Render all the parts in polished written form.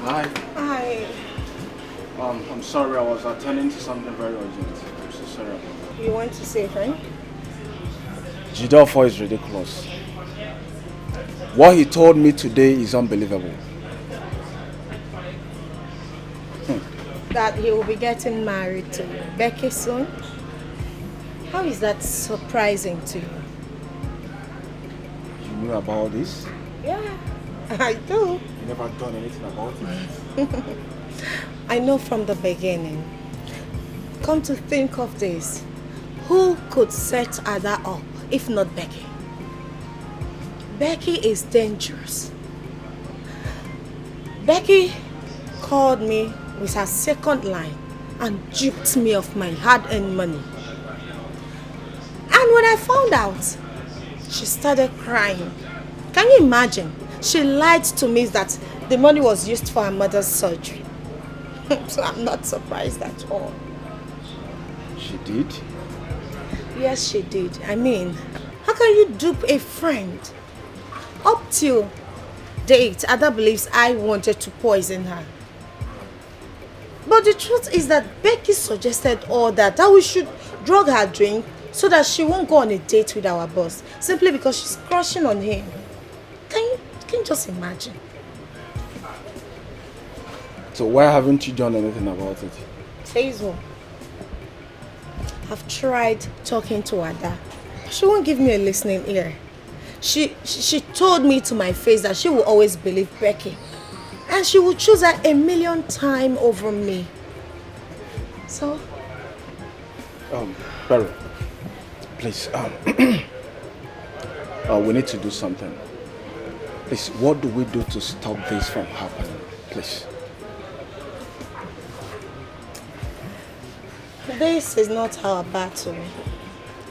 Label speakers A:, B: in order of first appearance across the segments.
A: Hi.
B: Hi.
A: I'm sorry, I was attending to something very urgent. I'm so sorry about that.
B: You want to say, friend?
A: Jidofo is ridiculous. What he told me today is unbelievable.
B: That he will be getting married to Becky soon? How is that surprising to you?
A: You knew about this?
B: Yeah, I do.
A: You never done anything about it?
B: I know from the beginning. Come to think of this, who could set Ada up if not Becky? Becky is dangerous. Becky called me with her second line and duped me of my hard-earned money. And when I found out, she started crying. Can you imagine? She lied to me that the money was used for her mother's surgery. So I'm not surprised at all.
A: She did?
B: Yes, she did. I mean, how can you dupe a friend? Up till date, Ada believes I wanted to poison her. But the truth is that Becky suggested all that we should drug her drink so that she won't go on a date with our boss, simply because she's crushing on him. Can you just imagine?
A: So why haven't you done anything about it?
B: Hazel, I've tried talking to Ada. She won't give me a listening ear. She told me to my face that she will always believe Becky. And she will choose her 1,000,000 times over me. So?
A: Barry, please, we need to do something. Please, what do we do to stop this from happening? Please.
B: This is not our battle.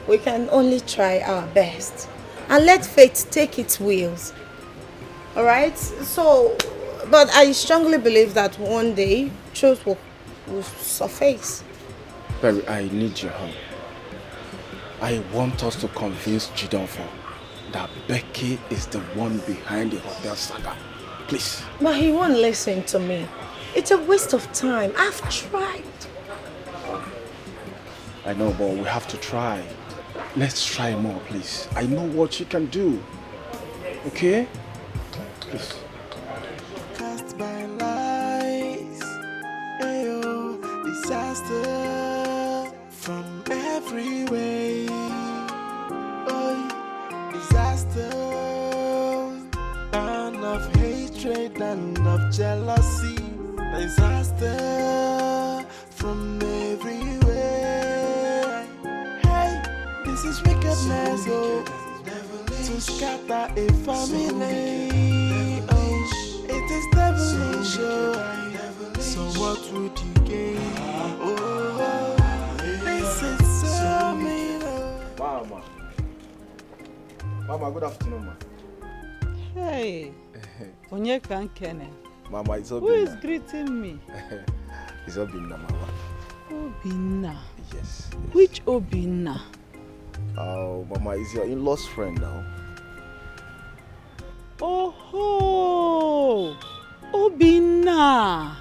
B: We can only try our best. And let fate take its wheels. Alright? So, but I strongly believe that one day, truth will surface.
A: Barry, I need your help. I want us to convince Jidofo that Becky is the one behind the hotel saga. Please.
B: But he won't listen to me. It's a waste of time. I've tried.
A: I know, but we have to try. Let's try more, please. I know what she can do. Okay? Please.
C: Cast by lies, ayo, disaster from every way. Oh, disaster, and of hatred and of jealousy. Disaster from every way. Hey, this is wickedness, oh, to scatter a family. Oh, it is devilish, oh. So what would you gain? Oh, this is so mean.
A: Mama, good afternoon, ma.
D: Hey, Onyeka Nkene.
A: Mama, it's Obinna.
D: Who is greeting me?
A: It's Obinna, Mama.
D: Obinna.
A: Yes.
D: Which Obinna?
A: Oh, Mama, is your in-law's friend now.
D: Oh, Obinna.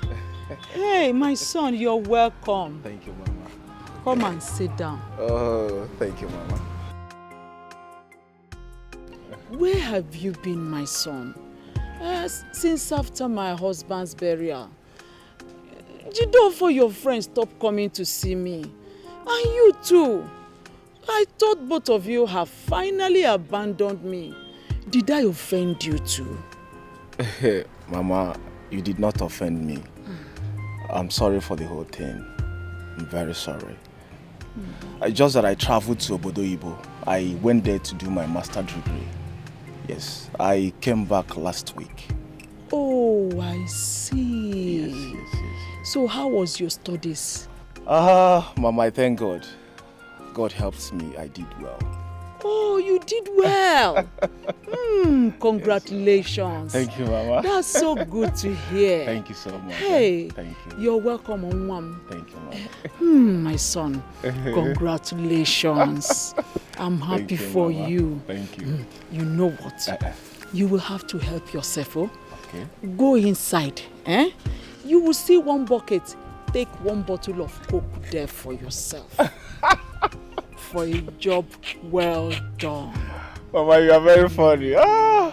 D: Hey, my son, you're welcome.
A: Thank you, Mama.
D: Come and sit down.
A: Oh, thank you, Mama.
D: Where have you been, my son? Since after my husband's burial. Jidofo, your friends stopped coming to see me. And you too. I thought both of you have finally abandoned me. Did I offend you too?
A: Mama, you did not offend me. I'm sorry for the whole thing. I'm very sorry. Just that I traveled to Obodo Ibo. I went there to do my master degree. Yes, I came back last week.
D: Oh, I see.
A: Yes.
D: So how was your studies?
A: Mama, I thank God. God helped me. I did well.
D: Oh, you did well. Congratulations.
A: Thank you, Mama.
D: That's so good to hear.
A: Thank you so much.
D: Hey,
A: thank you.
D: You're welcome, Onwam.
A: Thank you, Mama.
D: My son, congratulations. I'm happy
A: Thank you,
D: for
A: Mama.
D: you.
A: Thank you.
D: You know what? You will have to help yourself, oh?
A: Okay.
D: Go inside, eh? You will see one bucket. Take one bottle of Coke there for yourself. For a job well done.
A: Mama, you are very funny. Ah,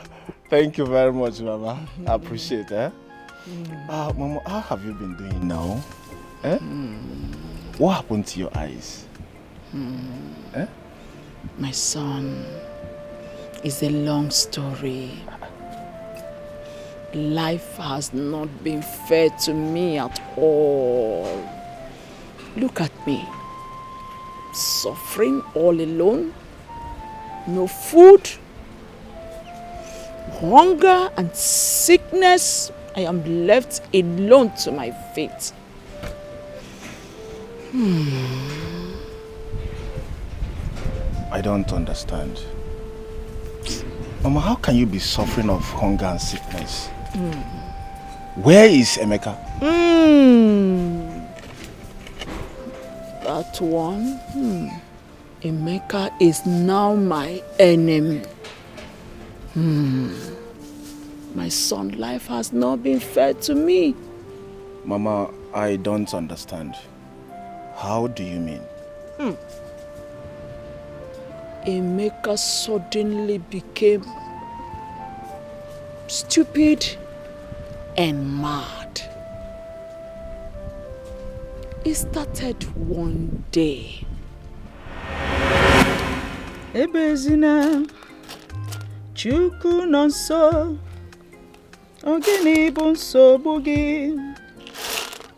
A: thank you very much, Mama. I appreciate it. Mama, how have you been doing now? Eh? What happened to your eyes? Eh?
D: My son, it's a long story. Life has not been fair to me at all. Look at me. Suffering all alone. No food. Hunger and sickness. I am left alone to my fate.
A: I don't understand. Mama, how can you be suffering of hunger and sickness? Where is Emeka?
D: That one, Emeka is now my enemy. My son, life has not been fair to me.
A: Mama, I don't understand. How do you mean?
D: Emeka suddenly became stupid and mad. It started one day.
E: Ebezina, Chukwu nọ nso, ogini bụ nsogbu gị,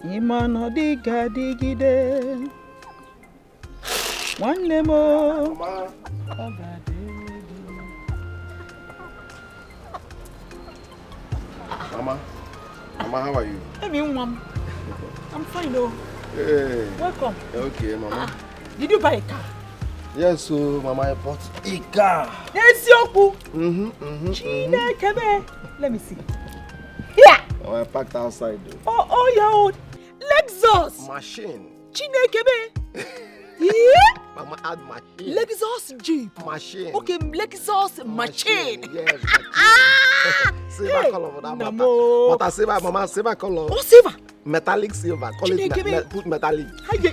E: ịma na ọ dịghị adịgide. Nwanne m o.
C: Mama, how are you?
E: I'm fine though.
C: Hey.
E: Welcome.
C: Okay, Mama.
E: Did you buy a car?
C: Yes, so Mama, I bought a car.
E: Yes, Yoku. Chinekebe. Let me see. Here.
C: Mama, I parked outside though.
E: Oh, your own Lexus.
C: Machine.
E: Chinekebe. Yeah.
C: Mama, add machine.
E: Lexus Jeep.
C: Machine.
E: Okay, Lexus machine.
C: Yes. Silver
E: Hey,
C: color for that
E: Namo.
C: matter. But I silver, Mama, silver color.
E: Oh, silver.
C: Metallic silver. Call it put metallic.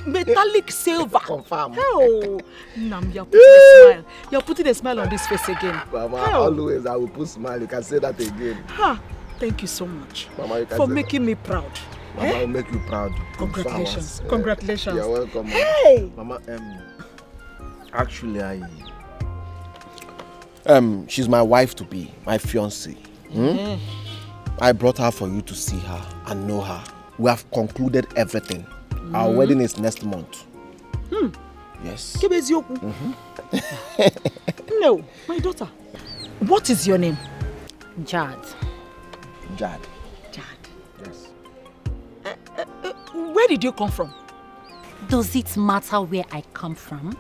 E: Metallic silver.
C: Confirm.
E: Oh, Nam, you're putting a smile. You're putting a smile on this face again.
C: Mama,
E: Oh.
C: always I will put smile. You can say that again.
E: Ha! Thank you so much
C: Mama, you can
E: for
C: say
E: making me proud.
C: Mama, I'll make you proud.
E: Congratulations.
C: Flowers.
E: Congratulations.
C: You're welcome, Mama.
E: Hey!
C: Mama, actually, she's my wife to be, my fiancée. I brought her for you to see her and know her. We have concluded everything. Our wedding is next month. Yes.
E: No, my daughter. What is your name?
F: Jad.
C: Jad.
E: Yes. Where did you come from?
F: Does it matter where I come from?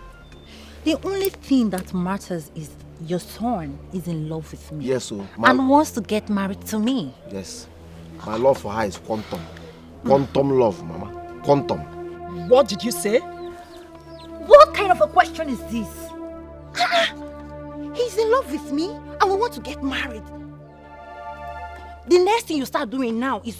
F: The only thing that matters is your son is in love with me.
C: Yes, so
F: and wants to get married to me.
C: Yes. My love for her is quantum. Quantum love, Mama. Quantum.
E: What did you say?
F: What kind of a question is this? He's in love with me and we want to get married. The next thing you start doing now is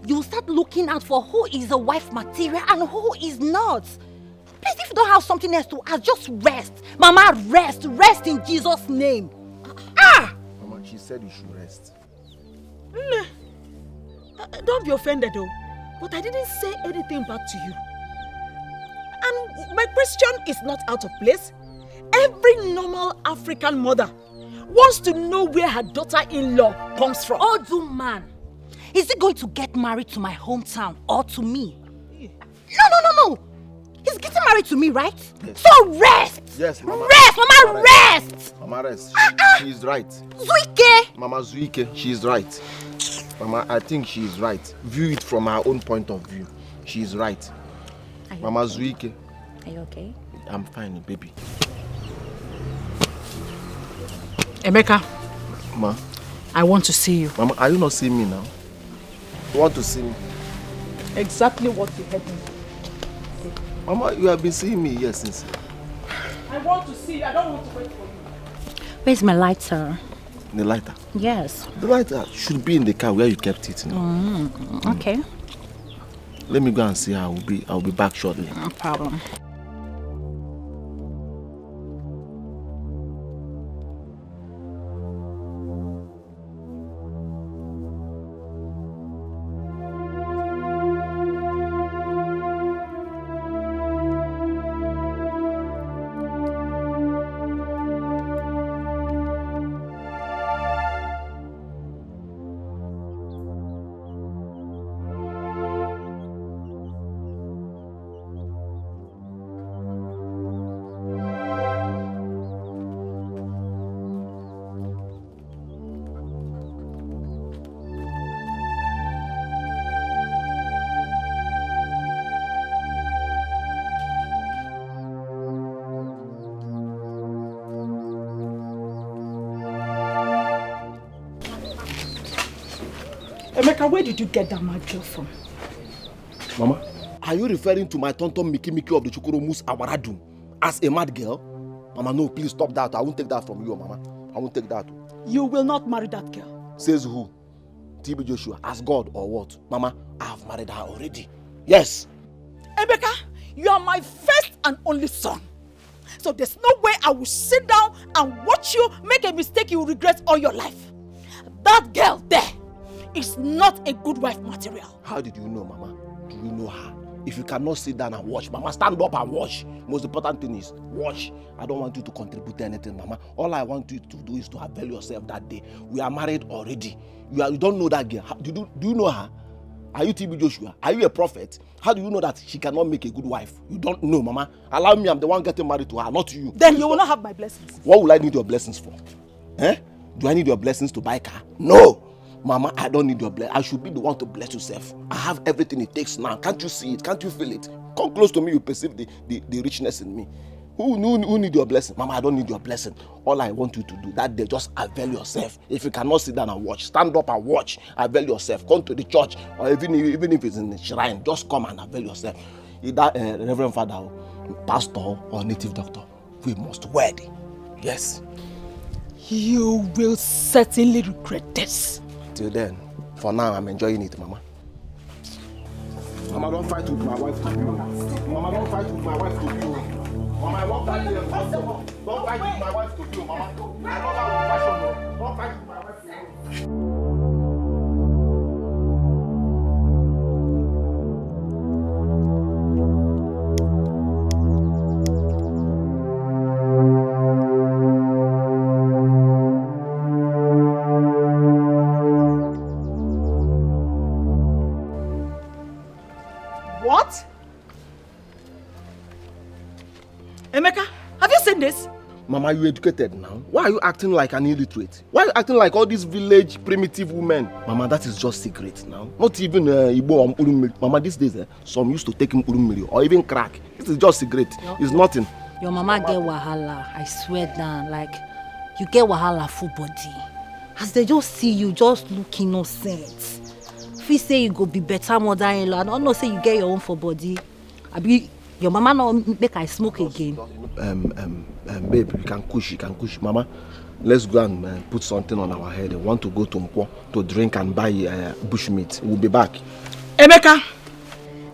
F: you start looking out for who is a wife material and who is not. Please, if you don't have something else to ask, just rest. Mama, rest. Rest in Jesus' name.
C: Mama, she said you should rest.
E: Don't be offended though, but I didn't say anything back to you. And my question is not out of place. Every normal African mother wants to know where her daughter-in-law comes from.
F: Odu man, is he going to get married to my hometown or to me? No. He's getting married to me, right?
C: Yes.
F: So rest!
C: Yes, Mama.
F: Rest, Mama, rest!
C: Mama, rest. She is right.
F: Zuike!
C: Mama Zuike, she is right. Mama, I think she is right. View it from her own point of view. She is right. Mama Zuike.
F: Are you okay?
C: I'm fine, baby.
E: Emeka,
C: Ma.
E: I want to see you.
C: Mama, are you not seeing me now? You want to see me?
E: Exactly what you had me.
C: Mama, you have been seeing me here since.
E: I want to see you. I don't want to wait for you.
F: Where's my lighter?
C: The lighter?
F: Yes.
C: The lighter should be in the car where you kept it now.
F: Okay.
C: Let me go and see her. I'll be back shortly.
F: No problem.
E: Emeka, where did you get that mad girl from?
C: Mama, are you referring to my tonton Miki of the Chukoromus Awaradum as a mad girl? Mama, no, please stop that. I won't take that from you, Mama. I won't take that.
E: You will not marry that girl.
C: Says who? TB Joshua, as God or what? Mama, I have married her already. Yes.
E: Emeka, you are my first and only son. So there's no way I will sit down and watch you make a mistake you will regret all your life. That girl there is not a good wife material.
C: How did you know, Mama? Do you know her? If you cannot sit down and watch, Mama, stand up and watch. Most important thing is watch. I don't want you to contribute to anything, Mama. All I want you to do is to avail yourself that day. We are married already. You don't know that girl. Do you know her? Are you TB Joshua? Are you a prophet? How do you know that she cannot make a good wife? You don't know, Mama. Allow me, I'm the one getting married to her, not you.
E: Then you will not have my blessings.
C: What will I need your blessings for? Eh? Do I need your blessings to buy a car? No! Mama, I don't need your blessing. I should be the one to bless yourself. I have everything it takes now. Can't you see it? Can't you feel it? Come close to me, you perceive the richness in me. Who need your blessing? Mama, I don't need your blessing. All I want you to do that day, just avail yourself. If you cannot sit down and watch, stand up and watch. Avail yourself. Come to the church, or even if it's in the shrine, just come and avail yourself. Either Reverend Father, Pastor, or Native Doctor, we must wed. Yes.
E: You will certainly regret this.
C: Till then, for now, I'm enjoying it, Mama. Mama, don't fight with my wife to you. Mama, don't fight with my wife to you. Mama, I won't fight with my wife to you. Don't fight with my wife to you, Mama. I know that will fashion. Don't fight with my wife to you.
E: What? Emeka, have you seen this?
C: Mama, you educated now. Why are you acting like an illiterate? Why are you acting like all these village primitive women? Mama, that is just secret now. Not even Igbo or Mpurumiri. Mama, these days, some used to take Mpurumiri or even crack. This is just secret. It's nothing.
F: Your mama get wahala, I swear down. Like, you get wahala full body. As they just see you, just look innocent. If you say you go be better mother-in-law, I don't know say you get your own for body. Your mama no make I smoke again.
C: Babe, you can kush. Mama, let's go and put something on our head. I want to go to Mpo to drink and buy bushmeat. We'll be back.
E: Emeka,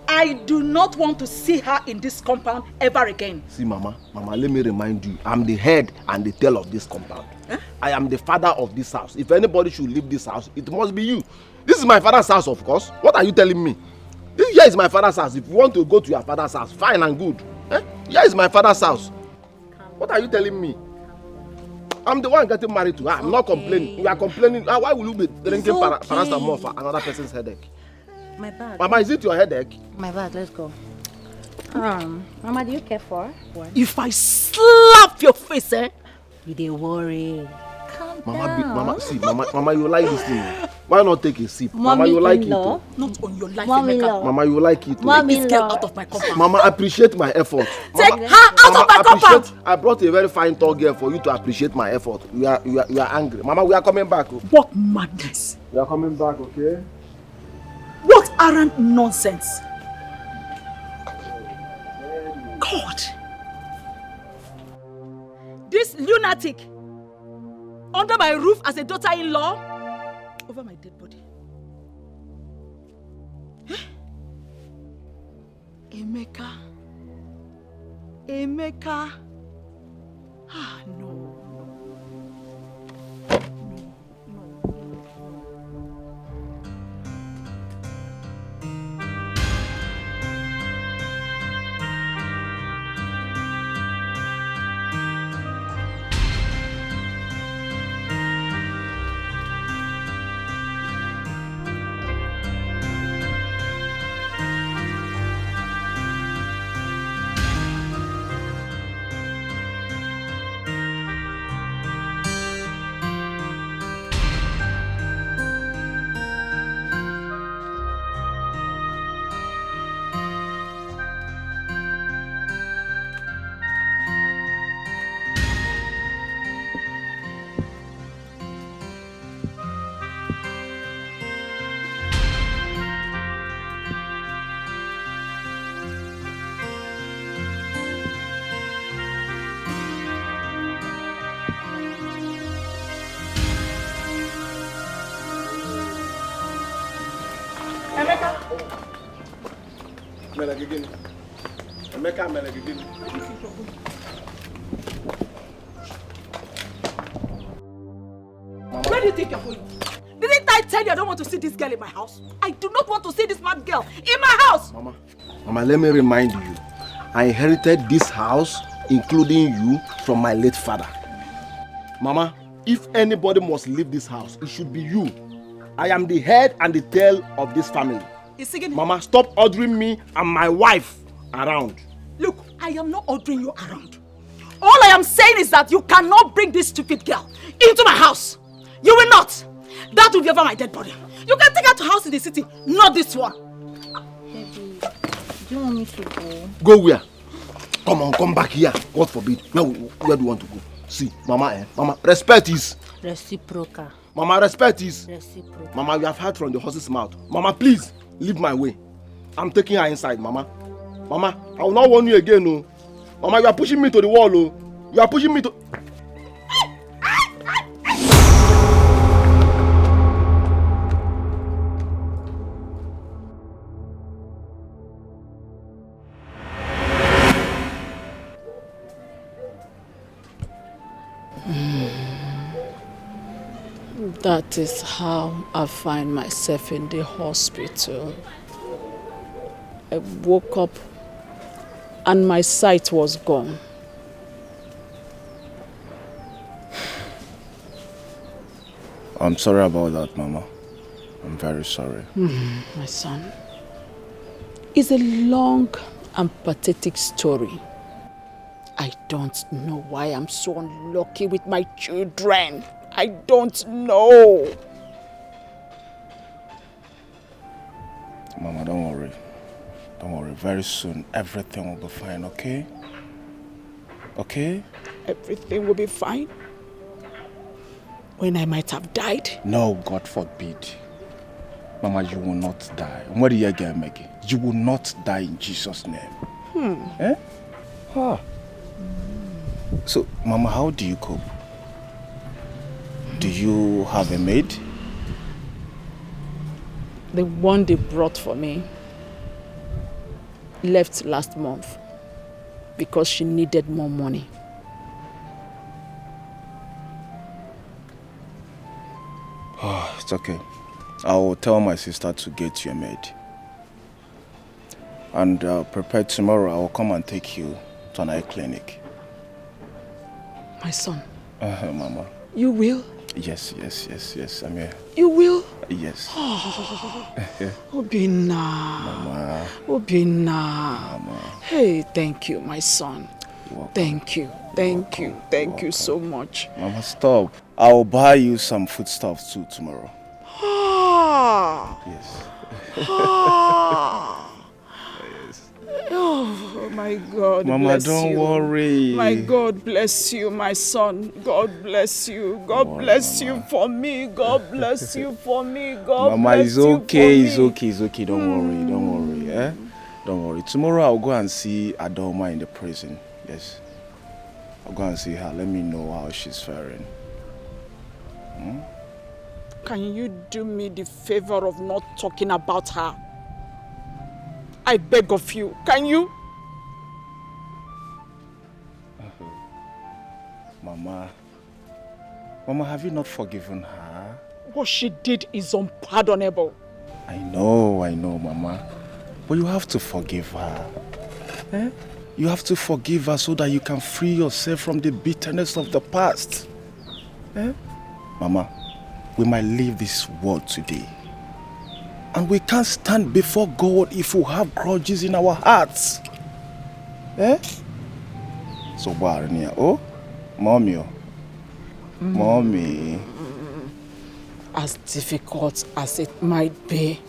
E: I do not want to see her in this compound ever again.
C: See, Mama, let me remind you, I'm the head and the tail of this compound. Huh? I am the father of this house. If anybody should leave this house, it must be you. This is my father's house, of course. What are you telling me? This here is my father's house. If you want to go to your father's house, fine and good. Eh? Here is my father's house. What are you telling me? I'm the one getting married to her. I'm not complaining. You are complaining. Why will you be drinking paracetamol for another person's headache?
F: My bag.
C: Mama, is it your headache?
F: My bag, let's go. Mama, do you care for one?
E: If I slap your face, eh?
F: You dey worry. Calm down.
C: Mama, you like this thing. Why not take a sip? Mama, you like it.
E: Not on your life,
F: Emeka.
C: Mama, you like it.
E: Take this girl out of my compound.
C: Mama, appreciate my effort.
E: Take her out of my compound.
C: I brought a very fine tall girl for you to appreciate my effort. You are angry. Mama, we are coming back.
E: What madness.
C: We are coming back, okay?
E: What arrant nonsense. God. This lunatic under my roof as a daughter-in-law over my dead body. Emeka. Emeka. Ah, no.
C: Emeka,
E: where do you think you're going? Didn't I tell you I don't want to see this girl in my house? I do not want to see this mad girl in my house!
C: Mama, let me remind you. I inherited this house, including you, from my late father. Mama, if anybody must leave this house, it should be you. I am the head and the tail of this family. Mama, stop ordering me and my wife around.
E: Look, I am not ordering you around. All I am saying is that you cannot bring this stupid girl into my house. You will not. That will be over my dead body. You can take her to a house in the city, not this one.
F: Baby, do you want me to go?
C: Go where? Come on, come back here. God forbid. Now, where do you want to go? See, Mama, Mama, respect is...
F: reciprocal.
C: Mama, respect is...
F: reciprocal.
C: Mama, you have heard from the horse's mouth. Mama, please, leave my way. I'm taking her inside, Mama. Mama, I will not warn you again, no. Mama, you are pushing me to the wall, oh. You are pushing me to...
D: That is how I find myself in the hospital. I woke up and my sight was gone.
A: I'm sorry about that, Mama. I'm very sorry.
D: My son, it's a long and pathetic story. I don't know why I'm so unlucky with my children. I don't know.
A: Mama, don't worry. Don't worry. Very soon, everything will be fine, okay? Okay?
D: Everything will be fine. When I might have died.
A: No, God forbid. Mama, you will not die. What do you get, Becky? You will not die in Jesus' name. Eh? Huh. So, Mama, how do you cope? Do you have a maid?
D: The one they brought for me left last month because she needed more money.
A: Oh, it's okay. I will tell my sister to get you a maid. And prepare tomorrow. I will come and take you to an eye clinic.
D: My son.
A: Mama.
D: You will?
A: Yes. I'm here.
D: You will?
A: Yes.
D: Obina.
A: Mama.
D: Obina.
A: Mama.
D: Hey, thank you, my son. Thank you. Thank you so much.
A: Mama, stop. I will buy you some foodstuffs too tomorrow. Yes. Yes.
D: Oh, my God.
A: Mama,
D: bless
A: don't
D: you.
A: worry.
D: My God bless you, my son. God bless you. God bless you for me. God bless you for me. God
A: Mama,
D: bless
A: it's
D: you
A: okay.
D: for me.
A: It's okay. Don't worry. Eh? Don't worry. Tomorrow I'll go and see Adoma in the prison. Yes. I'll go and see her. Let me know how she's faring.
D: Can you do me the favor of not talking about her? I beg of you, can you?
A: Mama, have you not forgiven her?
D: What she did is unpardonable.
A: I know, Mama. But you have to forgive her. Eh? You have to forgive her so that you can free yourself from the bitterness of the past. Eh? Mama, we might leave this world today. And we can't stand before God if we have grudges in our hearts. Eh? So, Barnia, oh? Mommy. Mommy.
D: As difficult as it might be,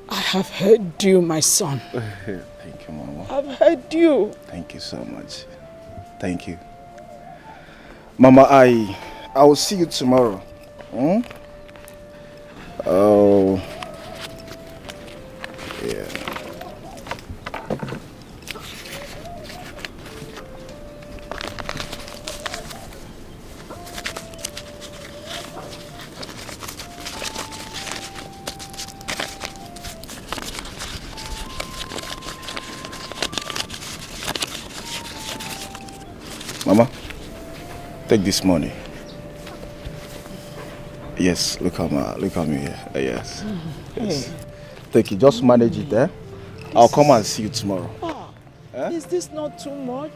D: I have heard you, my son.
A: Thank you, Mama.
D: I've heard you.
A: Thank you so much. Thank you. Mama, I will see you tomorrow. Hmm? Oh. Yeah. Mama, take this money. Yes, look at me here. Yes. Yes. Take it, just manage it, eh? I'll come and see you tomorrow.
D: Is this not too much?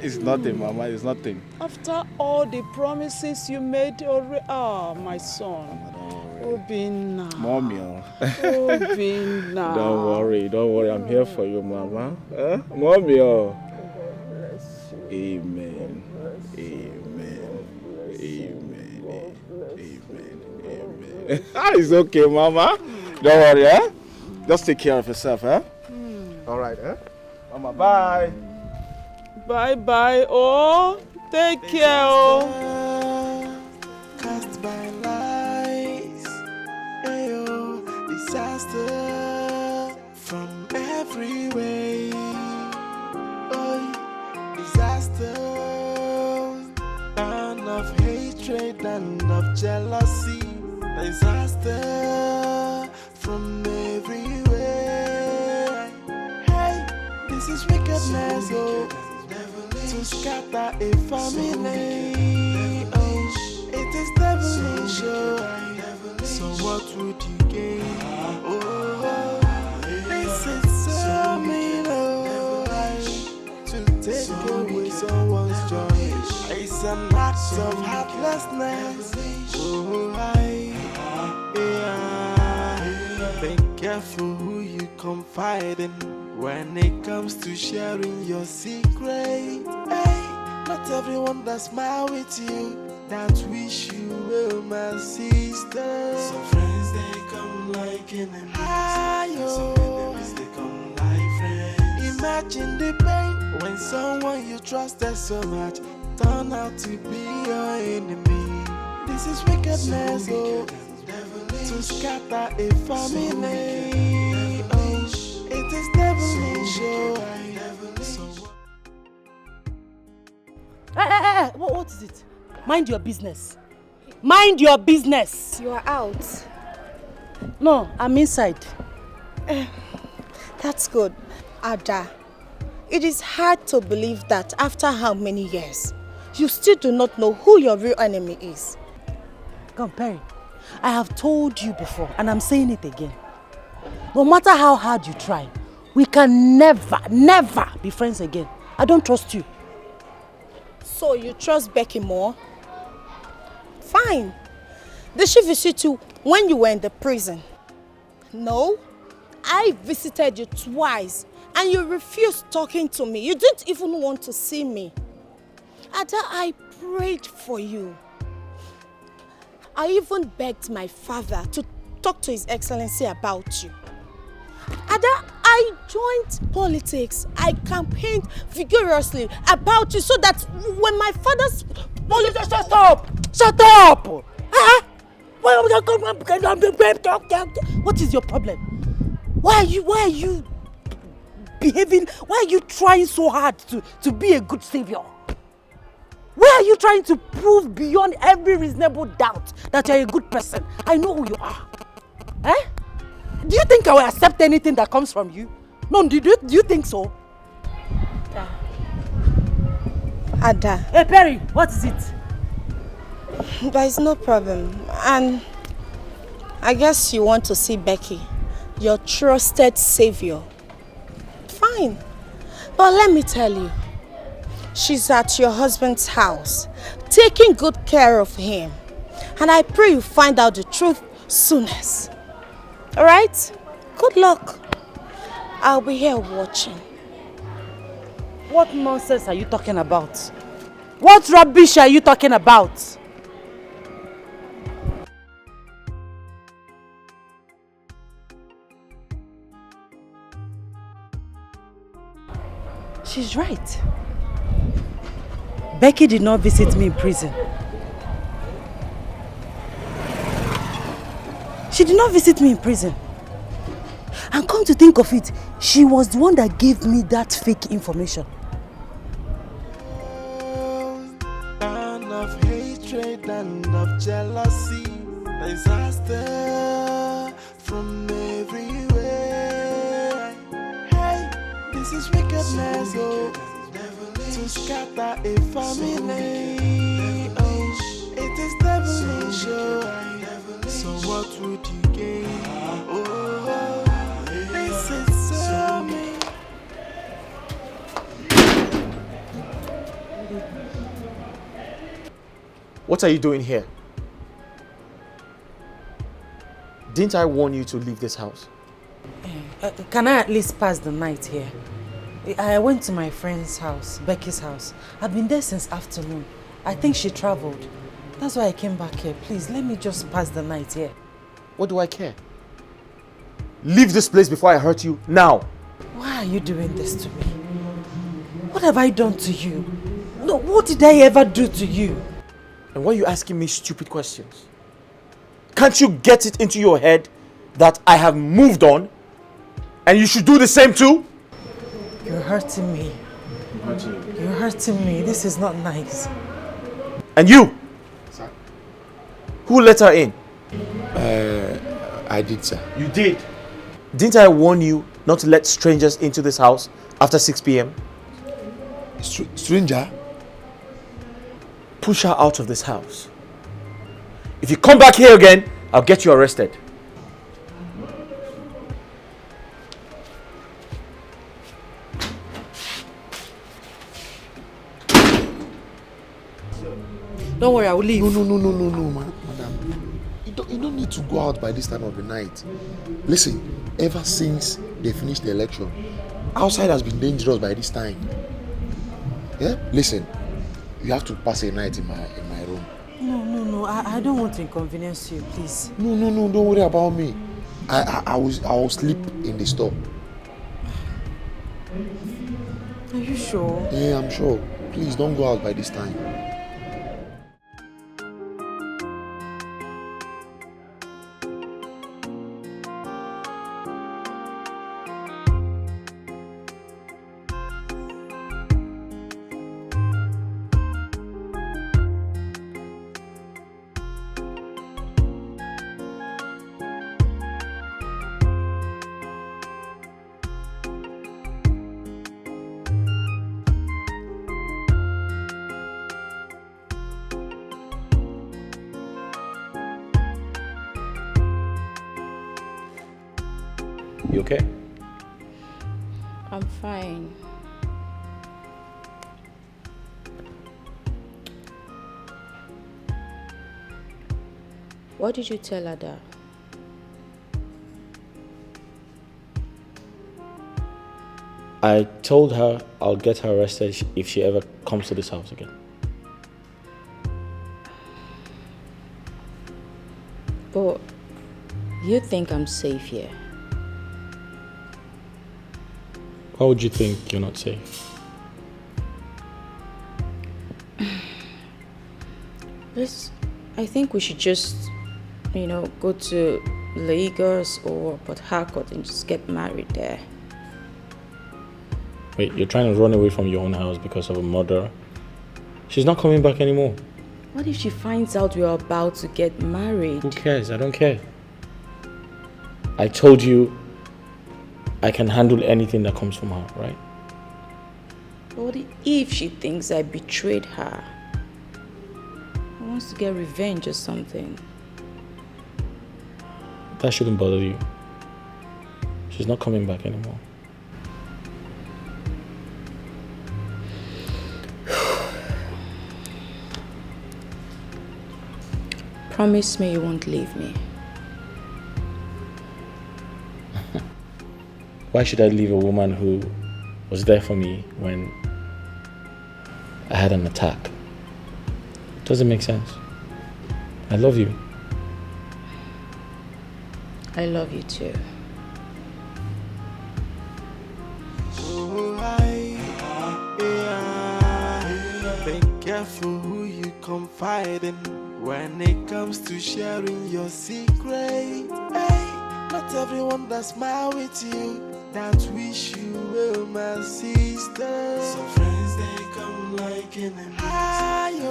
A: It's nothing, Mama, it's nothing.
D: After all the promises you made already. My son. Obinna.
A: Mommy.
D: Obinna.
A: Don't worry, I'm here for you, Mama. Mommy. Amen. Amen. Amen. Amen. It's okay, Mama. Don't worry, eh? Just take care of yourself, eh? All right, eh? Mama, bye.
D: Bye. Oh, take care. Oh.
G: Cast by lies, ayo, disaster from every way. Disaster, and of hatred and of jealousy. Disaster from everywhere. Hey, this is wickedness, to scatter a family. Oh, it is devilish. So what would you gain? Oh, this is so mean. To take away someone's joy, it's an act of heartlessness. Be careful who you confide in when it comes to sharing your secret. Hey, not everyone that smile with you that wish you well, my sister. Some friends they come like enemies. Some enemies they come like friends. Imagine the pain when someone you trusted so much turn out to be your enemy. This is wickedness, to scatter a family. Oh, it is devilish.
F: Hey, what is it? Mind your business. Mind your business.
B: You are out.
F: No, I'm inside.
B: That's good. Ada, it is hard to believe that after how many years, you still do not know who your real enemy is.
F: Come, Perry. I have told you before, and I'm saying it again. No matter how hard you try, we can never be friends again. I don't trust you.
B: So you trust Becky more? Fine. Did she visit you when you were in the prison? No. I visited you twice and you refused talking to me. You didn't even want to see me. Ada, I prayed for you. I even begged my father to talk to His Excellency about you. Ada, I joined politics. I campaigned vigorously about you so that when my father's politics...
F: Shut up! What is your problem? Why are you behaving? Why are you trying so hard to be a good savior?
E: Where are you trying to prove beyond every reasonable doubt that you're a good person? I know who you are. Eh? Do you think I will accept anything that comes from you? No, do you think so?
B: Ada.
E: Hey Perry, what is it?
B: There is no problem. And I guess you want to see Becky, your trusted savior. Fine. But let me tell you, she's at your husband's house, taking good care of him. And I pray you find out the truth soonest. Alright? Good luck. I'll be here watching.
E: What nonsense are you talking about? What rubbish are you talking about? She's right. Becky did not visit me in prison. She did not visit me in prison. And come to think of it, she was the one that gave me that fake information.
G: And of hatred and of jealousy, disaster from everywhere. Hey, this is wickedness, oh, to scatter a family. Oh, it is devilish, oh. So what would you gain? Oh, this is so me.
H: What are you doing here? Didn't I warn you to leave this house?
E: Can I at least pass the night here? I went to my friend's house, Becky's house. I've been there since afternoon. I think she traveled. That's why I came back here. Please, let me just pass the night here.
H: What do I care? Leave this place before I hurt you now.
E: Why are you doing this to me? What have I done to you? No, what did I ever do to you?
H: And why are you asking me stupid questions? Can't you get it into your head that I have moved on and you should do the same too?
E: You're hurting me. You're hurting me. This is not nice.
H: And you?
C: Sir?
H: Who let her in?
C: I did, sir.
H: You did? Didn't I warn you not to let strangers into this house after 6 p.m.?
C: Stranger?
H: Push her out of this house. If you come back here again, I'll get you arrested.
E: Don't worry, I will leave.
C: No, madam. You don't need to go out by this time of the night. Listen, ever since they finished the election, outside has been dangerous by this time. Yeah? Listen, you have to pass a night in my room.
E: No, I don't want to inconvenience you, please.
C: No, don't worry about me. I will sleep in the store.
E: Are you sure?
C: Yeah, I'm sure. Please don't go out by this time.
H: You okay?
I: I'm fine. What did you tell Ada?
H: I told her I'll get her arrested if she ever comes to this house again.
I: But you think I'm safe here?
H: Why would you think you're not safe?
I: I think we should just, go to Lagos or Port Harcourt and just get married there.
H: Wait, you're trying to run away from your own house because of a murderer? She's not coming back anymore.
I: What if she finds out we're about to get married?
H: Who cares? I don't care. I told you I can handle anything that comes from her, right?
I: What if she thinks I betrayed her? She wants to get revenge or something.
H: That shouldn't bother you. She's not coming back anymore.
I: Promise me you won't leave me.
H: Why should I leave a woman who was there for me when I had an attack? Doesn't make sense. I love you.
I: I love you too.
G: Be careful who you confide in when it comes to sharing your secret. Hey, not everyone that smile with you that wish you well, my sister. Some friends they come like enemies,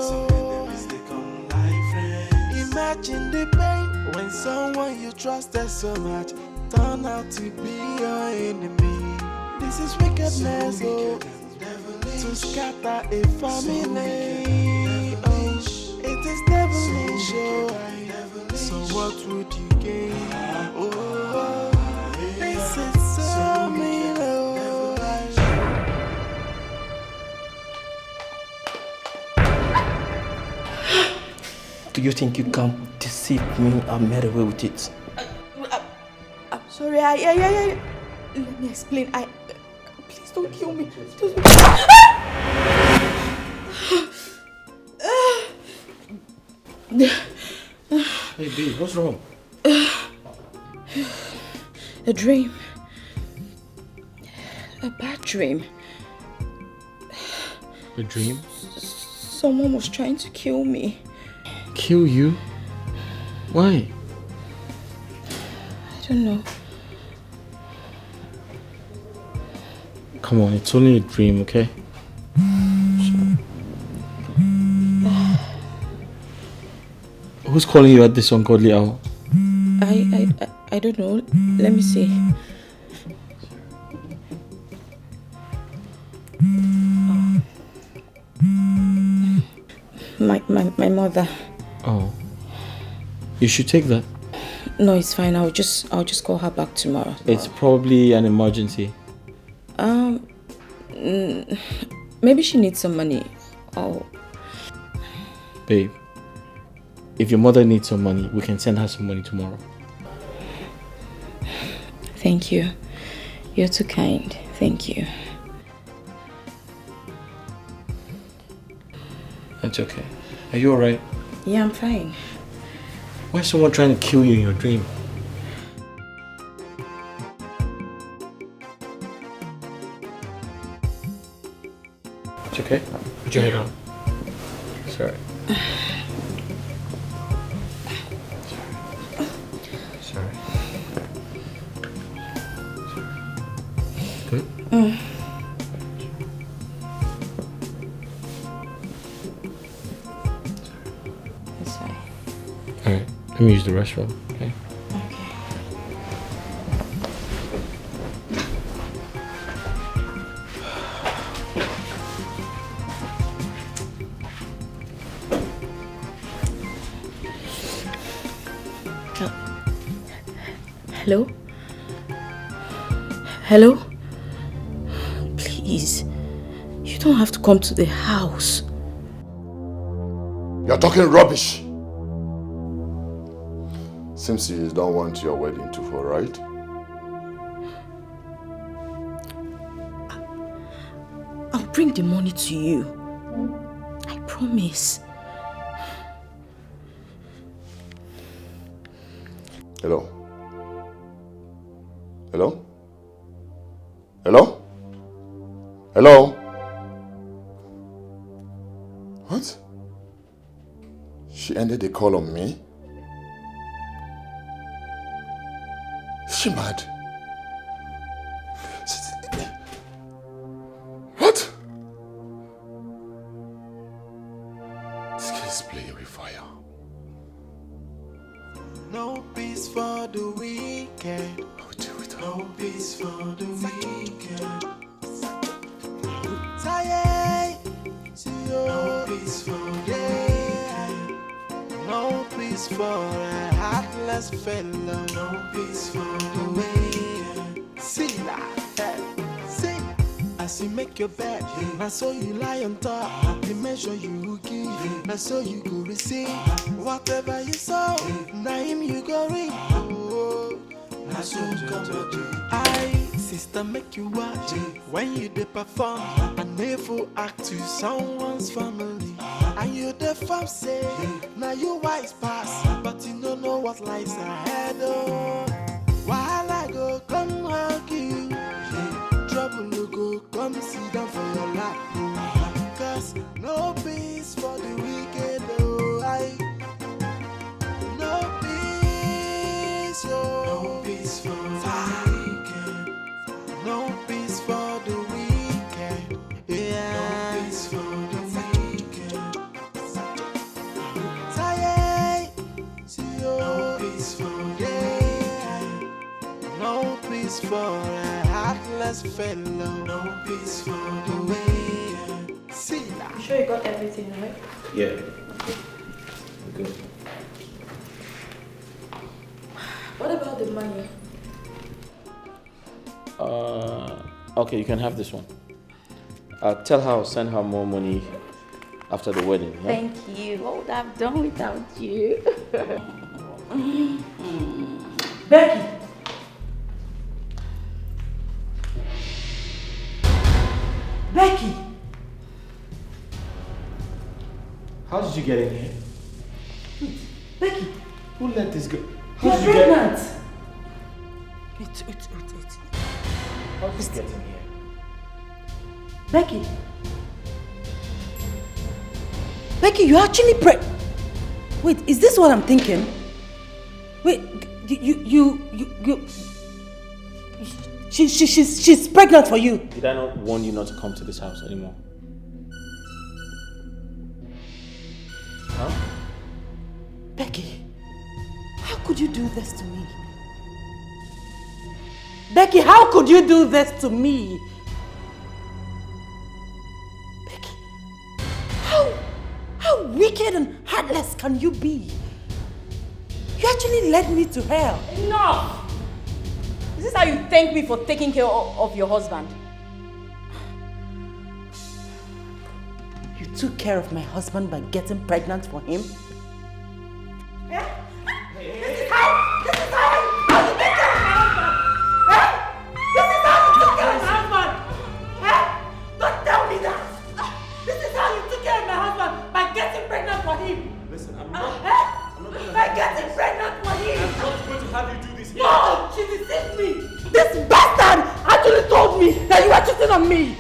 G: some enemies they come like friends. Imagine the pain when someone you trusted so much turn out to be your enemy. This is wickedness, oh, to scatter a family. Oh, it is devilish, oh. So what would you gain? Oh, this is so mean, oh.
J: Do you think you can deceive me and get away with it?
B: I'm sorry, let me explain. Please don't kill me.
H: Hey, babe, what's wrong?
I: A dream. A bad dream.
H: A dream?
I: Someone was trying to kill me.
H: Kill you? Why?
I: I don't know.
H: Come on, it's only a dream, okay? Who's calling you at this ungodly hour?
I: I don't know. Let me see. My mother.
H: Oh. You should take that.
I: No, it's fine. I'll just call her back tomorrow.
H: It's probably an emergency.
I: Maybe she needs some money. Oh.
H: Babe, if your mother needs some money, we can send her some money tomorrow.
I: Thank you. You're too kind. Thank you.
H: That's okay. Are you alright?
I: Yeah, I'm fine.
H: Why is someone trying to kill you in your dream? It's okay. Put your head on. Sorry. Sorry. Good?
I: It's fine.
H: Alright, let me use the restroom, okay?
I: Hello? Hello? Please, you don't have to come to the house.
K: You're talking rubbish. Seems you don't want your wedding to fall, right?
I: I'll bring the money to you. I promise.
K: Hello? Hello? Hello? Hello? What? She ended the call on me? Is she mad? What?
G: No peace for the wicked. No peace for the wicked. No peace for the wicked. No peace for a heartless fellow. No peace for the wicked. See that? See. As you make your bed, I saw you lie on top. The measure you give, I saw you go receive. Whatever you sow, now him you go reap. Oh, I so come to I, sister, make you watch when you dey perform an evil act to someone's family. And you the fam say, now you wise pass, but you don't know what lies ahead. Oh, while I go come hug you. Trouble you go come sit down for your lap. Cause no peace for the wicked. Oh, no peace, oh. No peace for the wicked. No peace for the wicked. Yeah. No peace for the wicked. No peace for the wicked. No peace for a heartless fellow. No peace for the way. See that?
I: You sure you got everything, right?
H: Yeah. Good.
I: What about the money?
H: Okay, you can have this one. Tell her I'll send her more money after the wedding. Yeah?
I: Thank you. What would I have done without you?
E: Becky! Becky!
H: How did you get in here?
E: Becky!
H: Who let this go?
E: You're pregnant! Wait.
H: How did you get in here?
E: Becky! Becky, you're actually Wait, is this what I'm thinking? Wait, she's pregnant for you.
H: Did I not warn you not to come to this house anymore? Huh?
E: Becky, how could you do this to me? Becky, how could you do this to me? Becky, how wicked and heartless can you be? You actually led me to hell.
F: Enough! Is this how you thank me for taking care of your husband?
E: You took care of my husband by getting pregnant for him? This is how you take care of my husband! This is how you took care of my husband! Don't tell me that! This is how you took care of my husband by getting pregnant for him!
H: Listen,
E: By getting pregnant for him!
H: I'm not going to have you do this here.
E: No! She deceived me! This bastard actually told me that you were cheating on me!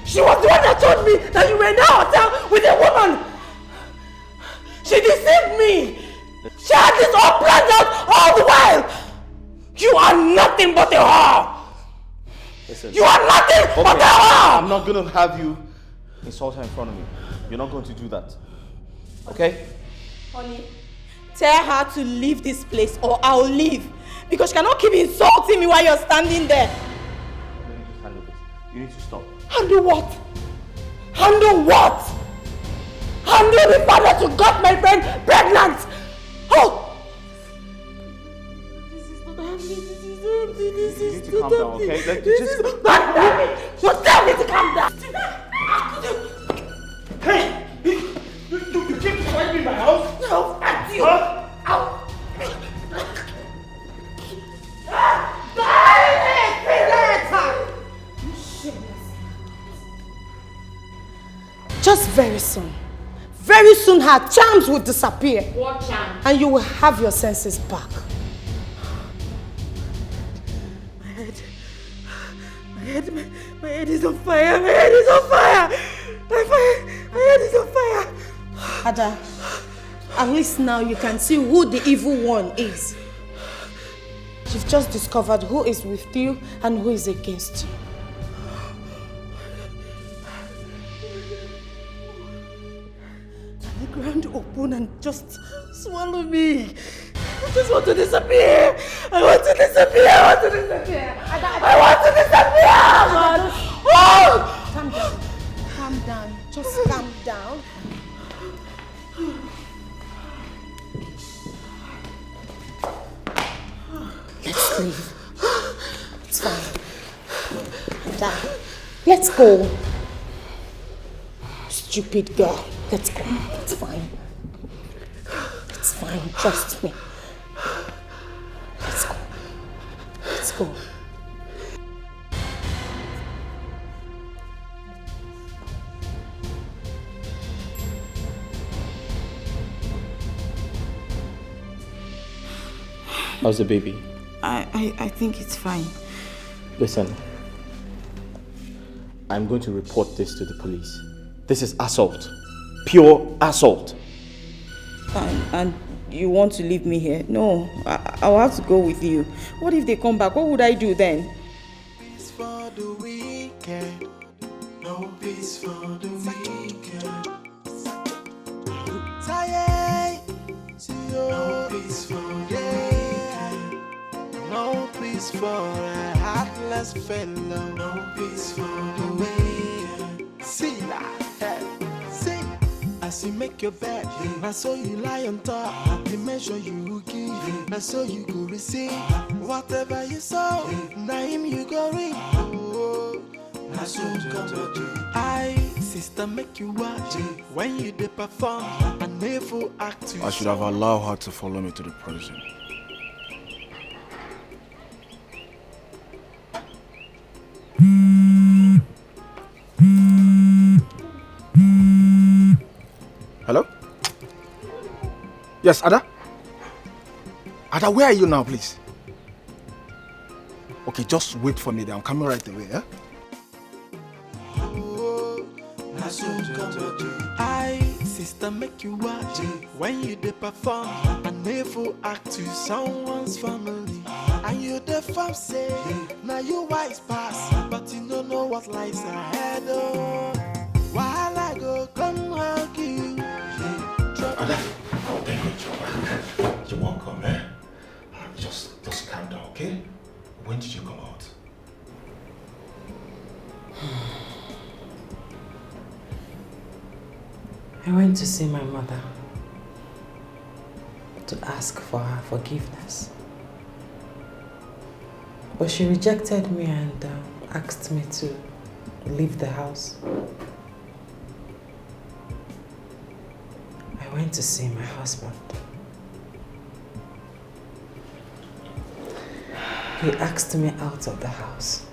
E: She was the one that told me that you were in a hotel with a woman! She deceived me! She had this all planned out all the while! You are nothing but a whore!
H: Listen.
E: You are nothing but a whore!
H: I'm not going to have you insult her in front of me. You're not going to do that. Okay?
F: Honey, tell her to leave this place or I'll leave. Because she cannot keep insulting me while you're standing there.
H: Let me just handle this. You need to stop.
E: Handle what? Handle what? Handle the father to got my friend pregnant! Oh! This is not happening. This
H: You need to calm down, okay?
E: Don't tell me! Don't tell me to calm down!
H: Hey! You keep swiping my house?
E: No, fuck you!
H: Huh?
E: Ow! Just very soon her charms will disappear.
F: What charm?
E: And you will have your senses back. My head is on fire. My head is on fire. My head is on fire.
B: Ada, at least now you can see who the evil one is. You've just discovered who is with you and who is against you.
E: Can the ground open and just swallow me? Just
J: just want to disappear. I want to disappear. I want to disappear. I want to disappear, man. Oh!
B: Calm down. Calm down. Just calm down. Let's leave. It's fine. Dad, let's go. Stupid girl. Let's go. It's fine. It's fine. Trust me. Let's go. Let's go.
J: How's the baby?
I: I think it's fine.
J: Listen, I'm going to report this to the police. This is assault. Pure assault.
I: And you want to leave me here? No, I'll have to go with you. What if they come back? What would I do then?
G: Peace for the weekend. No peace for the weekend. Tired. No peace for the weekend. No peace for a heartless fellow. No peace for the weekend. See that? See. As you make your bed, now so you lie on top. The measure you give, now so you go receive. Whatever you sow, now him you go reap. Oh, now so come to I, sister, make you watch when you dey perform and never act to
A: I should have allowed her to follow me to the prison. Hello? Yes, Ada? Ada, where are you now, please? Okay, just wait for me there. I'm coming right away, yeah?
G: I, sister, make you watch when you dey perform and never act to someone's family. And you the fam say, now you wise pass, but you don't know what lies ahead. Oh, while I go come hug you.
A: Ada, thank you. You're welcome, eh? Just calm down, okay? When did you come out?
L: I went to see my mother to ask for her forgiveness. But she rejected me and asked me to leave the house. I went to see my husband. He asked me out of the house.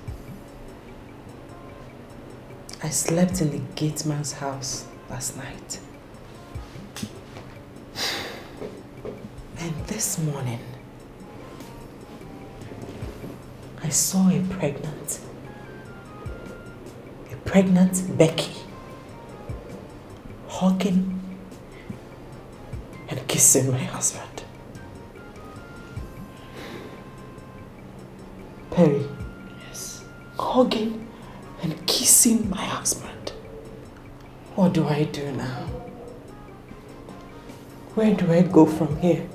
L: I slept in the gateman's house last night. And this morning, I saw a pregnant Becky hugging and kissing my husband. Perry. Yes. Hugging and kissing my husband. What do I do now? Where do I go from here?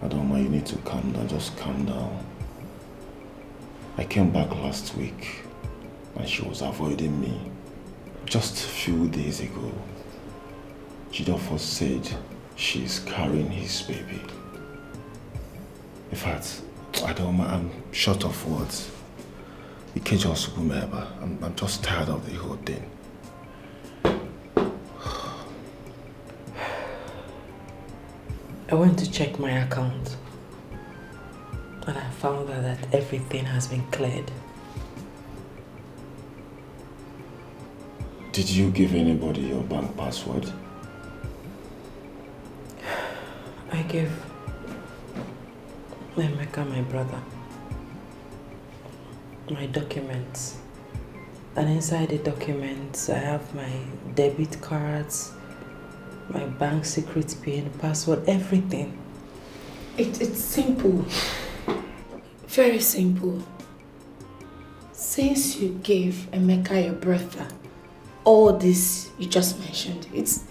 A: Adoma, you need to calm down. Just calm down. I came back last week and she was avoiding me. Just a few days ago, Jidofo said she's carrying his baby. In fact, Adoma, I'm short of words. I'm just tired of the whole thing.
L: I went to check my account and I found out that everything has been cleared.
A: Did you give anybody your bank password?
L: I gave Emeka, my brother, my documents. And inside the documents, I have my debit cards, my bank secret pin, password, everything.
B: It's simple. Very simple. since you gave Emeka your brother all this you just mentioned, it's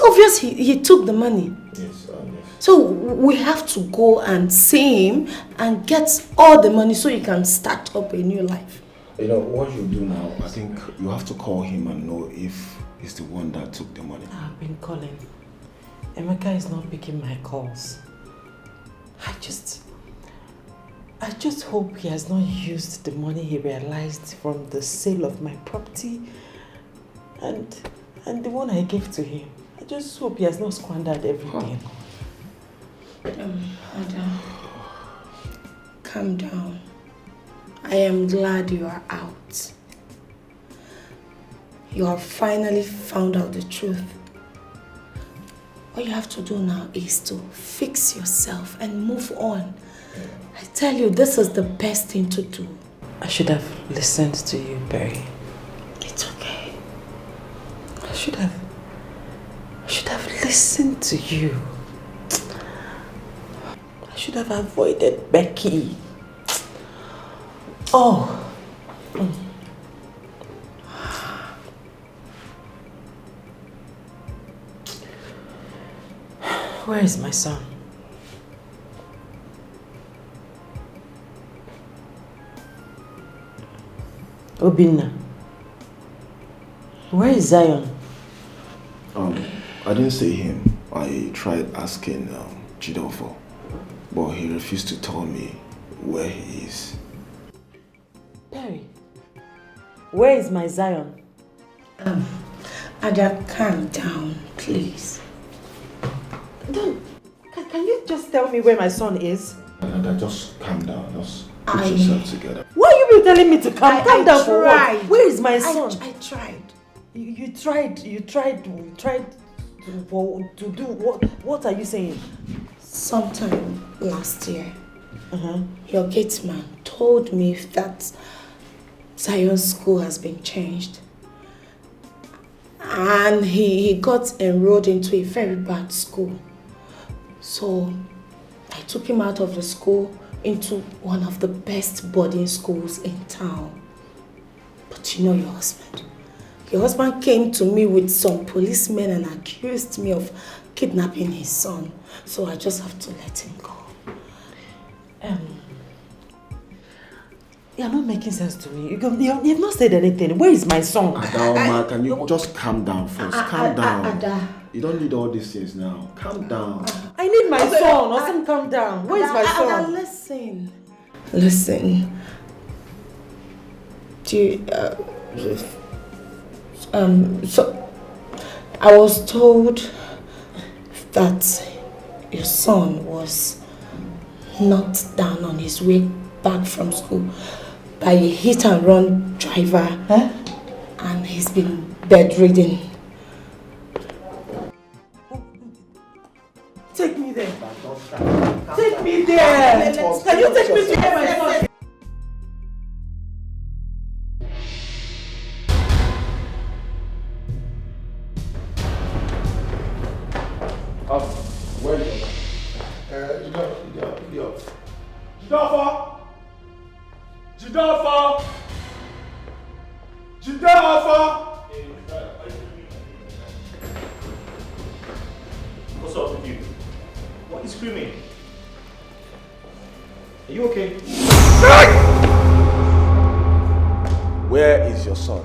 B: obvious he took the money.
A: Yes, yes.
B: So we have to go and see him and get all the money so he can start up a new life.
A: You know, what you do now, I think you have to call him and know if he's the one that took the money.
L: I've been calling. Emeka is not picking my calls. I just hope he has not used the money he realized from the sale of my property and the one I gave to him. I just hope he has not squandered everything.
B: Ada, calm down. I am glad you are out. You have finally found out the truth. All you have to do now is to fix yourself and move on. I tell you, this is the best thing to do.
L: I should have listened to you, Barry.
B: It's okay.
L: I should have listened to you. I should have avoided Becky. Oh. Where is my son? Obinna. Where is Zion?
A: I didn't see him. I tried asking Jidofo, but he refused to tell me where he is.
L: Perry, where is my Zion?
B: Ada, calm down, please.
L: Can you just tell me where my son is?
A: Ada, just calm down. Just put yourself together.
L: Why are you telling me to calm down for what? Where is my son?
B: I tried.
L: You tried to do what? What are you saying?
B: Sometime last year, your gate man told me that Zion's school has been changed. And he got enrolled into a very bad school. So I took him out of the school into one of the best boarding schools in town. But you know your husband. Your husband came to me with some policemen and accused me of kidnapping his son. So I just have to let him go.
L: You're not making sense to me. You've not said anything. Where is my son?
A: Ada, can you just calm down first? Calm down.
B: Ada.
A: You don't need all these things now. Calm down.
L: I need my son. Awesome, calm down. Where is my son?
B: Ada, listen. Do you, so I was told that your son was knocked down on his way back from school by a hit-and-run driver, and he's been bedridden.
L: Take me there. Take me there. Can you take me to where my son is?
A: Where is
H: Jidofo! What's up with you? What are you screaming? Are you okay?
A: Where is your son?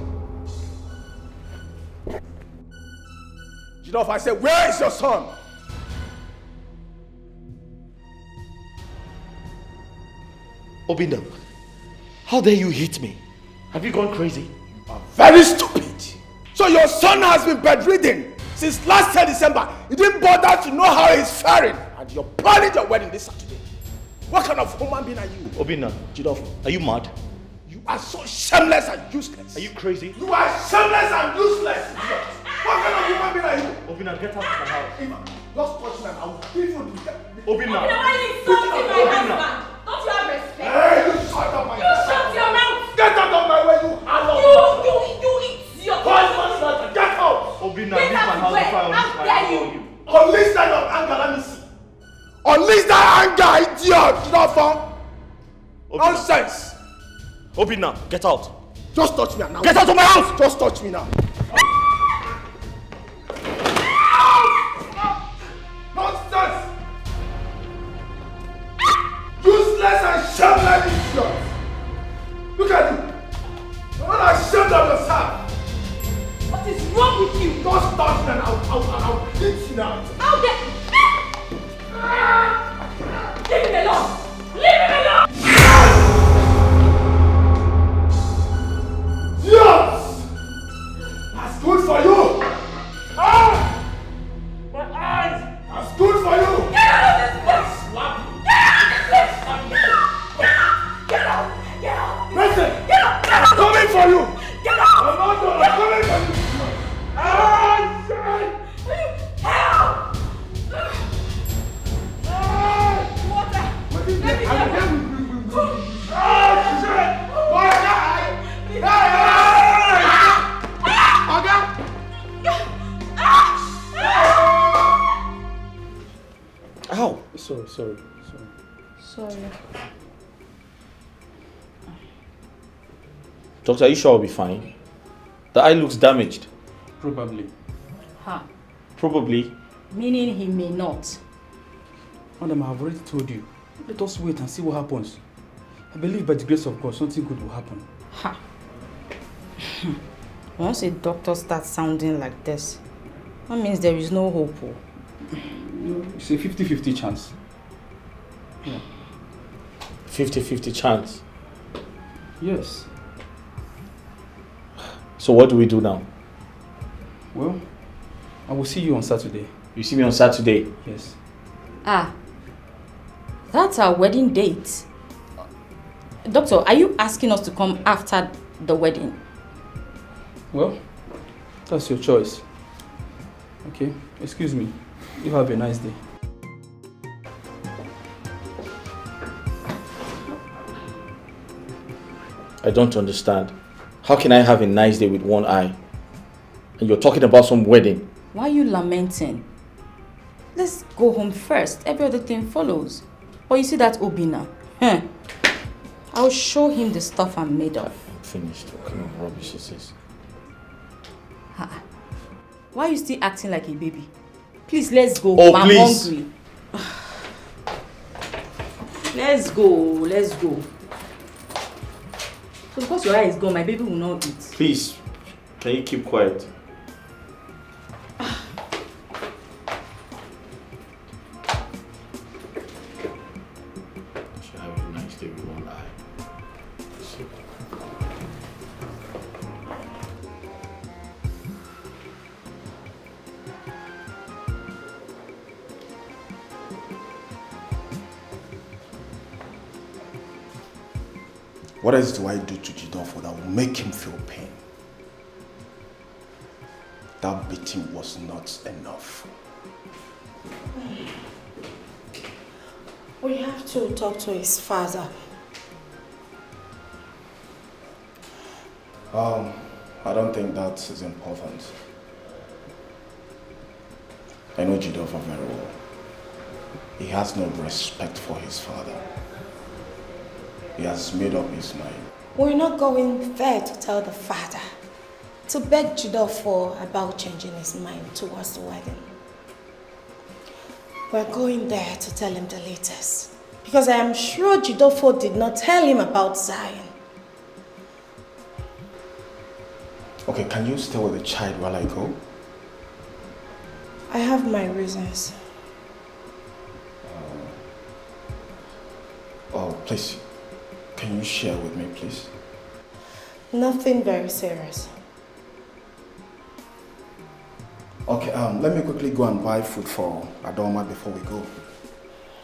A: Jidofo, I said, where is your son?
H: Obinna, how dare you hit me? Have you gone crazy?
A: You are very stupid. So your son has been bedridden since last year December. You didn't bother to know how he's faring. And you're planning your wedding this Saturday. What kind of human being are you?
H: Obinna, Jidofo, are you mad?
A: You are so shameless and useless.
H: Are you crazy?
A: You are shameless and useless. What kind of human being are you?
H: Obinna, get out of my house.
A: Just touch me and I will give you the...
H: Obinna!
M: Why are you insulting my husband? Don't you have respect?
A: Hey, you shut up my
M: You shut your mouth!
A: Get out of my way, you harlot!
M: You idiot!
A: Get out!
H: Obinna, leave my house before I
M: dare you?
A: Unleash that of anger, let me see. Unleash that anger, idiot! Jidofo! Nonsense!
H: Obina, get out.
C: Just touch me now.
H: Get out of my house!
C: Just touch me now. Nonsense! Useless and shameless idiots! Look at you! You're not ashamed of yourself!
M: What is wrong with you?
C: Just touch me and I'll hit you now.
M: How dare... Leave him alone! Leave him alone!
C: Yes! That's good for you! Ah! My eyes! That's good for you!
M: Get out of this place! Get out of this place! Get out! Get out!
C: Listen!
M: Get out!
C: I'm coming for you!
M: Get out!
C: I'm not done. I'm coming for you! Ah! Shit!
M: Help!
C: Ah!
M: Water!
C: What is
M: Let me
C: that?
M: get
C: Ah! Shit! What?
H: Ow!
L: Sorry.
H: Doctor, are you sure I'll be fine? The eye looks damaged.
L: Probably.
F: Ha.
H: Probably.
F: Meaning he may not.
L: Madam, I have already told you. Let us wait and see what happens. I believe by the grace of God, something good will happen.
I: Ha. Once a doctor starts sounding like this, that means there is no hope.
L: It's a 50-50 chance. Yeah.
H: 50-50 chance.
L: Yes.
H: So what do we do now?
L: Well, I will see you on Saturday.
H: You see me on Saturday?
L: Yes.
I: Ah, that's our wedding date. Doctor, are you asking us to come after the wedding?
L: Well, that's your choice. Okay, excuse me. You have a nice day.
H: I don't understand. How can I have a nice day with one eye? And you're talking about some wedding?
I: Why are you lamenting? Let's go home first. Every other thing follows. But you see that Obina? I'll show him the stuff I'm made of.
H: I'm finished. What kind of rubbish is this?
I: Why are you still acting like a baby? Please, let's go.
H: Oh,
I: I'm
H: please.
I: hungry. Let's go. So because your eye is gone, my baby will not eat.
H: Please, can you keep quiet? Should have a nice day with one eye.
A: What else do I do to Jidofo that will make him feel pain? That beating was not enough.
B: We have to talk to his father.
A: I don't think that is important. I know Jidofo very well. He has no respect for his father. He has made up his mind.
B: We're not going there to tell the father, to beg Jidofo about changing his mind towards the wedding. We're going there to tell him the latest. Because I am sure Jidofo did not tell him about Zion.
A: Okay, can you stay with the child while I go?
B: I have my reasons.
A: Oh, please. Can you share with me, please?
B: Nothing very serious.
A: Okay, let me quickly go and buy food for Adoma before we go.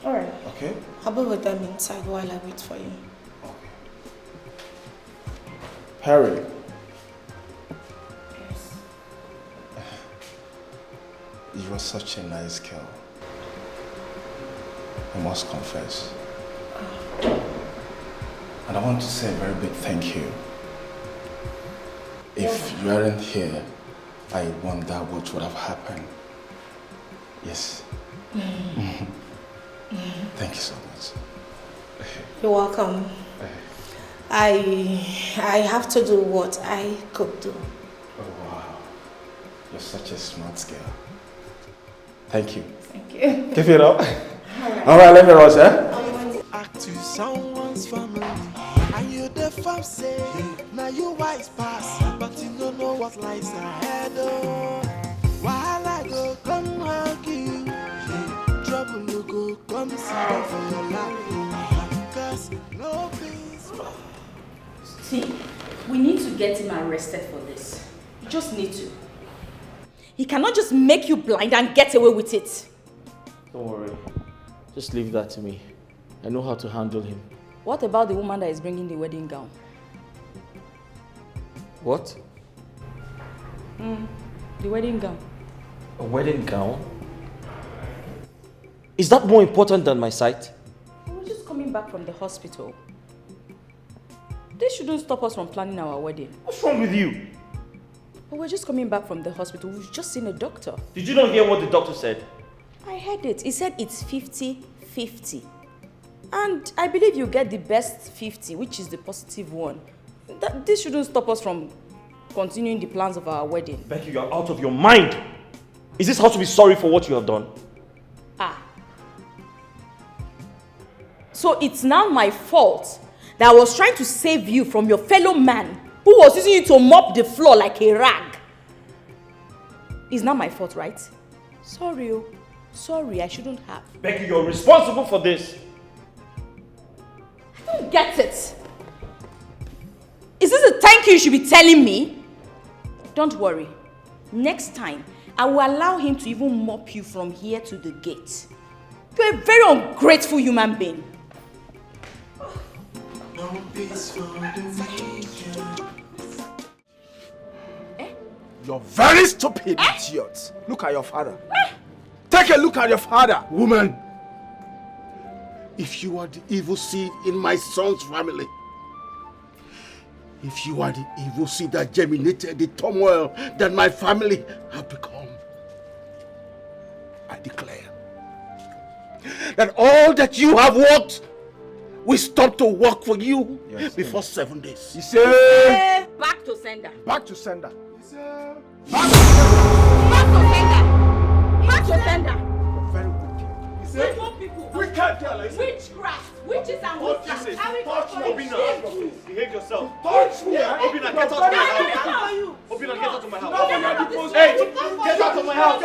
B: Alright.
A: Okay?
B: I'll be with them inside while I wait for you.
A: Okay. Harry.
B: Yes.
A: You are such a nice girl. I must confess. And I want to say a very big thank you. If you weren't here, I wonder what would have happened. Yes. Thank you so much.
B: You're welcome. I have to do what I could do.
A: Oh, wow. You're such a smart girl. Thank you.
B: Thank you.
A: Give it up. Alright, let me rush,
G: Act to someone's family, and you the fam say, now you wise pass, but you don't know what lies ahead. Oh, while I go come hug you, trouble you go come sit down for your life, because no peace.
I: See, we need to get him arrested for this. You just need to.
F: He cannot just make you blind and get away with it.
H: Don't worry. Just leave that to me. I know how to handle him.
F: What about the woman that is bringing the wedding gown?
H: What?
F: The wedding gown.
H: A wedding gown? Is that more important than my sight?
F: We're just coming back from the hospital. This shouldn't stop us from planning our wedding.
H: What's wrong with you?
F: But we're just coming back from the hospital. We've just seen a doctor.
H: Did you not hear what the doctor said?
F: I heard it. He said it's 50-50. And I believe you get the best 50, which is the positive one. This shouldn't stop us from continuing the plans of our wedding.
H: Becky, you're out of your mind. Is this how to be sorry for what you have done?
F: So it's now my fault that I was trying to save you from your fellow man who was using you to mop the floor like a rag. It's not my fault, right? Sorry, oh. Sorry, I shouldn't have.
H: Becky, you're responsible for this.
F: I don't get it. Is this a thank you should be telling me? Don't worry. Next time, I will allow him to even mop you from here to the gate. You're a very ungrateful human being.
G: No peace for the weekend.
A: You're very stupid, idiot. Look at your father. Take a look at your father.
K: Woman, if you are the evil seed in my son's family, if you are the evil seed that germinated the turmoil that my family have become, I declare that all that you have worked will stop to work for you before 7 days.
A: You say?
F: Back to sender.
A: Back to sender.
F: Back to sender.
A: Very wicked. You say? Wicked girl.
F: Witchcraft. Witches and witches.
H: Behave yourself.
A: Touch me.
H: Obina, get out of my house. Obina, get out of my house. Hey, get out of my house.